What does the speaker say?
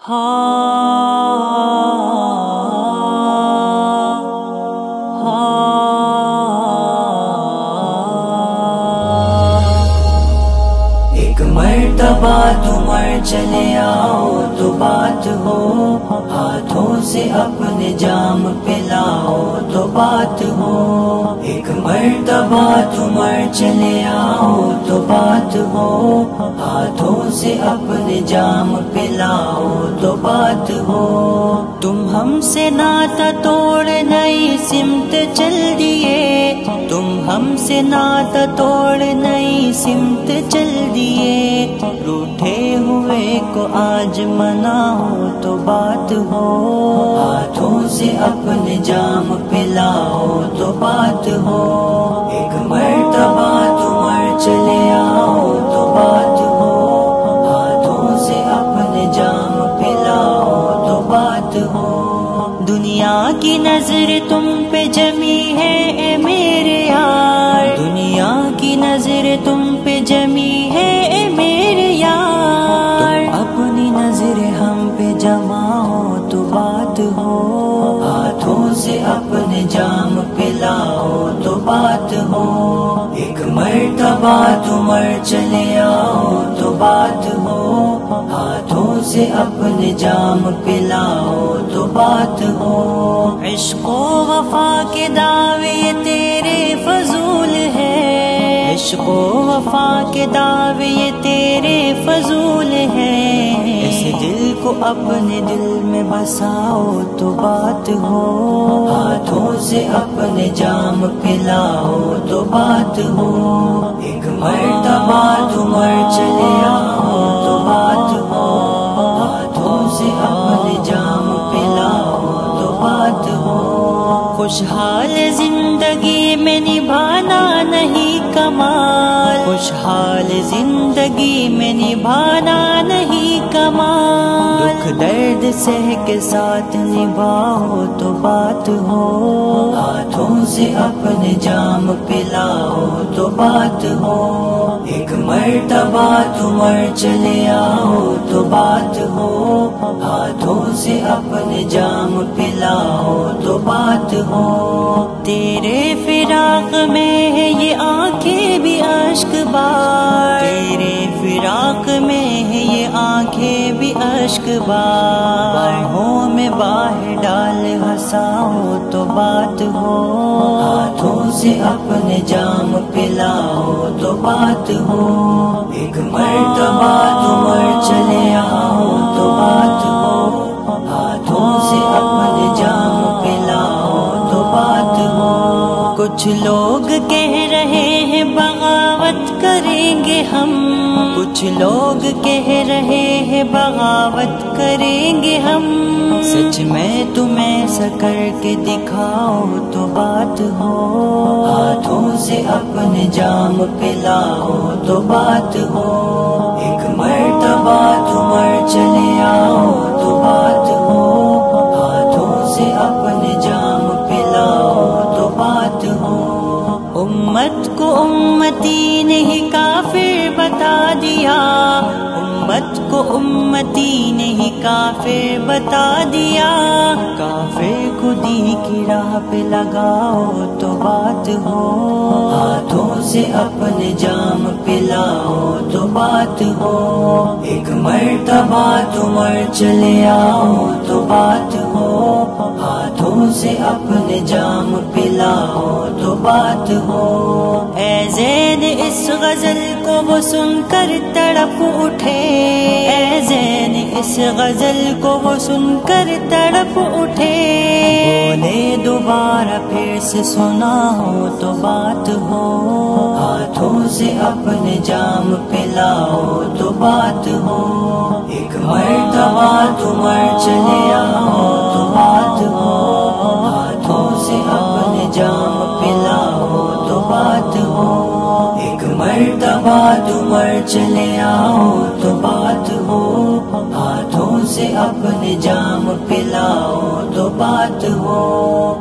ایک مرتبہ تمہر چلے آؤ تو بات ہو، ہاتھوں سے اپنے جام پلاؤ تو بات ہو۔ ایک مرتبہ تمہر چلے آؤ تو بات ہو، ہاتھوں سے اپنے جام پلاؤ تو بات ہو۔ تم ہم سے ناتا توڑ نئی سمت چل دیے، تم ہم سے ناتا توڑ نئی سمت چل دیے۔ روٹھے ہوئے کو آج مناؤ تو بات ہو، ہاتھوں سے اپنے جام پلاؤ تو بات ہو۔ ایک مرتبہ تمہر چلے آؤ تو بات ہو، ہاتھوں سے اپنے جام پلاؤ تو بات ہو۔ دنیا کی نظر تم پہ جمی ہے اے میرے یار، دنیا کی نظر تم پہ جمی ہے اے میرے یار۔ تم اپنی نظر ہم پہ جماؤ تو بات ہو، ہاتھوں سے اپنے جام پلاؤ تو بات ہو۔ ایک مرتبہ تمہر چلے آؤ تو بات ہو، ہاتھوں سے اپنے جام پلاؤ تو بات ہو۔ عشق و وفا کے دعوے تیرے فضول ہے، عشق و وفا کے دعوے تیرے فضول ہے۔ اس دل کو اپنے دل میں بساؤ تو بات ہو، ہاتھوں سے اپنے جام پلاؤ تو بات ہو۔ ایک مرتبہ تمہر چلے آؤ تو بات ہو، ہاتھوں سے اپنے جام پلاؤ تو بات ہو۔ خوشحال زندگی میں نبھانا نہیں کمال، خوشحال زندگی میں نبھانا نہیں کمال۔ دکھ درد سہ کے ساتھ نبھاؤ تو بات ہو، ہاتھوں سے اپنے جام پلاؤ تو بات ہو۔ ایک مرتبہ تمہر چلے آؤ تو بات ہو، ہاتھوں سے اپنے جام پلاؤ تو بات ہو۔ تیرے فراق میں ہے یہ آنکھیں بھی اشک بار، تیرے فراق میں ہے یہ آنکھیں بھی اشک بار۔ باہوں میں باہ ڈال ہنساؤ تو بات ہو، ہاتھوں سے اپنے جام پلاؤ تو بات ہو۔ ایک مرتبہ تمہر چلے آؤ تو بات ہو، ہاتھوں سے اپنے جام پلاؤ تو بات ہو۔ کچھ لوگ کہہ رہے ہیں بغاوت کریں گے ہم، کچھ لوگ کہہ رہے ہیں بغاوت کریں گے ہم۔ سچ میں تمہیں ایسا کر کے دکھاؤ تو بات ہو، ہاتھوں سے اپنے جام پلاؤ تو بات ہو۔ ایک مرتبہ تمہر چلے آؤ تو بات ہو، ہاتھوں سے اپنے جام پلاؤ تو بات ہو۔ امت کو امتی نے ہی کافر بتا دیا، امت کو امتی نے ہی کافر بتا دیا۔ کافر خودی کی راہ پہ لگاؤ تو بات ہو، ہاتھوں سے اپنے جام پلاؤ تو بات ہو۔ ایک مرتبہ تمہر چلے آؤ تو بات ہو، ہاتھوں سے اپنے جام پلاؤ تو بات ہو۔ اے زید اس غزل کو وہ سن کر تڑپ اٹھے، اے زید اس غزل کو وہ سن کر تڑپ اٹھے۔ بولے دوبارہ پھر سے سناؤ تو بات ہو، ہاتھوں سے اپنے جام پلاؤ تو بات ہو۔ ایک مرتبہ تمہر چلے آؤ تو بات ہو، ہاتھوں سے اپنے جام پلاؤ تو بات ہو۔ ایک مرتبہ تمہر چلے آؤ تو بات ہو، ہاتھوں سے اپنے جام پلاؤ تو بات ہو۔